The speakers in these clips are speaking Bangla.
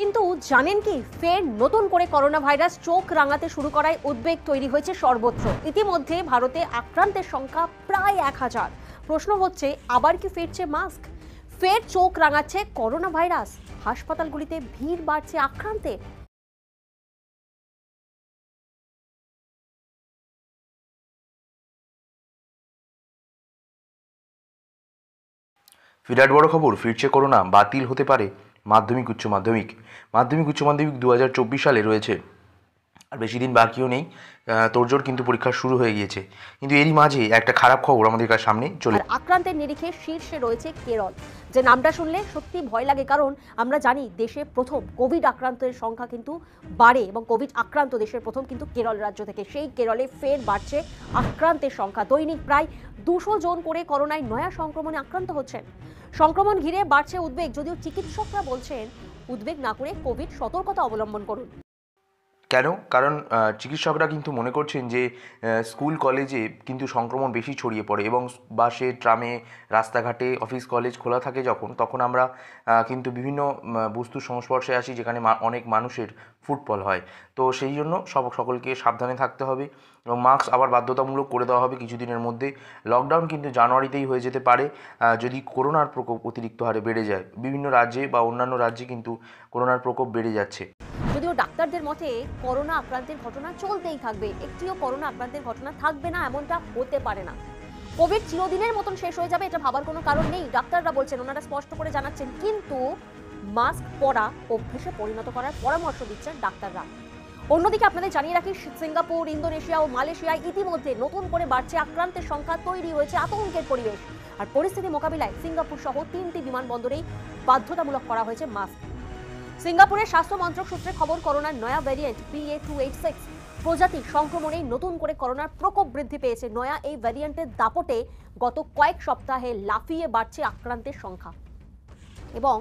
কিন্তু জানেন কি, ফের নতুন করে করোনা ভাইরাস চোখ রাঙাতে শুরু করায় উদ্বেগ তৈরি হয়েছে সর্বত্র। ইতিমধ্যে ভারতে আক্রান্তের সংখ্যা প্রায় 1000। প্রশ্ন হচ্ছে, আবার কি ফিরছে মাস্ক? ফের চোখ রাঙাচ্ছে করোনা ভাইরাস? হাসপাতালগুলিতে ভিড় বাড়ছে আক্রান্তের? বিরাট বড় খবর, ফিরছে করোনা। বাতিল হতে পারে মাধ্যমিক উচ্চ মাধ্যমিক। মাধ্যমিক উচ্চ মাধ্যমিক 2024 সালে রয়েছে, আর বেশি দিন বাকিও নেই। তোড়জোড় কিন্তু পরীক্ষা শুরু হয়ে গিয়েছে, কিন্তু এরই মাঝে একটা খারাপ খবর আমাদের কাছে সামনে চলে। আর আক্রান্তের নিরিখে শীর্ষে রয়েছে কেরল, যে নামটা শুনলে সত্যি ভয় লাগে। কারণ আমরা জানি দেশে প্রথম কোভিড আক্রান্তের সংখ্যা কিন্তু বাড়ে, এবং কোভিড আক্রান্ত দেশের প্রথম কিন্তু কেরল রাজ্য থেকে। সেই কেরলে ফের বাড়ছে আক্রান্তের সংখ্যা। দৈনিক প্রায় 200 জন করে করোনায় নয়া সংক্রমণে আক্রান্ত হচ্ছেন। সংক্রমণ ঘিরে বাড়ছে উদ্বেগ, যদিও চিকিৎসকরা বলছেন উদ্বেগ না করে কোভিড সতর্কতা অবলম্বন করুন। কেন? কারণ চিকিৎসকরা কিন্তু মনে করছেন যে স্কুল কলেজে কিন্তু সংক্রমণ বেশি ছড়িয়ে পড়ে, এবং বাসে, ট্রামে, রাস্তাঘাটে, অফিস কলেজ খোলা থাকে তখন আমরা কিন্তু বিভিন্ন বস্তুর সংস্পর্শে আসি, যেখানে অনেক মানুষের ফুটফল হয়। তো সেই জন্য সকলকে সাবধানে থাকতে হবে, এবং মাস্ক আবার বাধ্যতামূলক করে দেওয়া হবে কিছুদিনের মধ্যে। লকডাউন কিন্তু জানুয়ারিতেই হয়ে যেতে পারে যদি করোনার প্রকোপ অতিরিক্ত হারে বেড়ে যায়। বিভিন্ন রাজ্যে বা অন্যান্য রাজ্যে কিন্তু করোনার প্রকোপ বেড়ে যাচ্ছে। যদিও ডাক্তারদের মতে করোনা আক্রান্তের ঘটনা চলতেই থাকবে, একটিও করোনা আক্রান্তের ঘটনা থাকবে না এমনটা হতে পারে না। কোভিড চিরদিনের মতন শেষ হয়ে যাবে এটা ভাবার কোনো কারণ নেই, ডাক্তাররা বলছেন, ওনারা স্পষ্ট করে জানাচ্ছেন। কিন্তু মাস্ক পরা অভ্যেসে পরিণত করার পরামর্শ দিচ্ছেন ডাক্তাররা। অন্যদিকে আপনাদের জানিয়ে রাখি, সিঙ্গাপুর, ইন্দোনেশিয়া ও মালয়েশিয়ায় ইতিমধ্যে নতুন করে বাড়ছে আক্রান্তের সংখ্যা। তৈরি হয়েছে আতঙ্কের পরিবেশ। আর পরিস্থিতি মোকাবিলায় সিঙ্গাপুর সহ 3টি বিমানবন্দরেই বাধ্যতামূলক করা হয়েছে মাস্ক। সিঙ্গাপুরের স্বাস্থ্য মন্ত্রক সূত্রে খবর, করোনার নয়া ভ্যারিয়েন্ট BA.2.86 প্রজাতির সংক্রমণে নতুন করে করোনার প্রকোপ বৃদ্ধি পেয়েছে। নয়া এই ভ্যারিয়েন্টের দাপটে গত কয়েক সপ্তাহে লাফিয়ে বাড়ছে আক্রান্তের সংখ্যা, এবং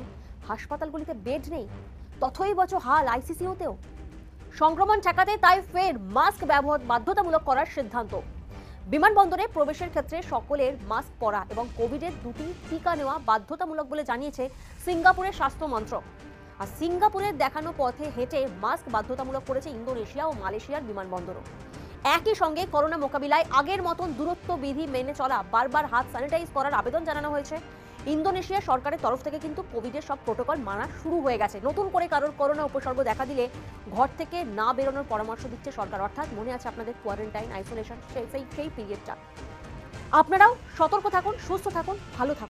হাসপাতালগুলিতে বেড নেই। তথৈবচ হাল আইসিসিউতেও। সংক্রমণ ঠেকাতে তাই ফের মাস্ক ব্যবহার বাধ্যতামূলক করার সিদ্ধান্ত। বিমানবন্দরে প্রবেশের ক্ষেত্রে সকলের মাস্ক পরা এবং কোভিডের 2টি টিকা নেওয়া বাধ্যতামূলক বলে জানিয়েছে সিঙ্গাপুরের স্বাস্থ্য মন্ত্রক। আর সিঙ্গাপুরের দেখানো পথে হেঁটে মাস্ক বাধ্যতামূলক করেছে ইন্দোনেশিয়া ও মালয়েশিয়ার বিমানবন্দরও। একই সঙ্গে করোনা মোকাবিলায় আগের মতন দূরত্ব বিধি মেনে চলা, বারবার হাত স্যানিটাইজ করার আবেদন জানানো হয়েছে। ইন্দোনেশিয়া সরকারের তরফ থেকে কিন্তু কোভিডের সব প্রোটোকল মানা শুরু হয়ে গেছে। নতুন করে কারোর করোনা উপসর্গ দেখা দিলে ঘর থেকে না বেরোনোর পরামর্শ দিচ্ছে সরকার। অর্থাৎ মনে আছে আপনাদের কোয়ারেন্টাইন, আইসোলেশন, সেই পিরিয়ডটা। আপনারাও সতর্ক থাকুন, সুস্থ থাকুন, ভালো থাকুন।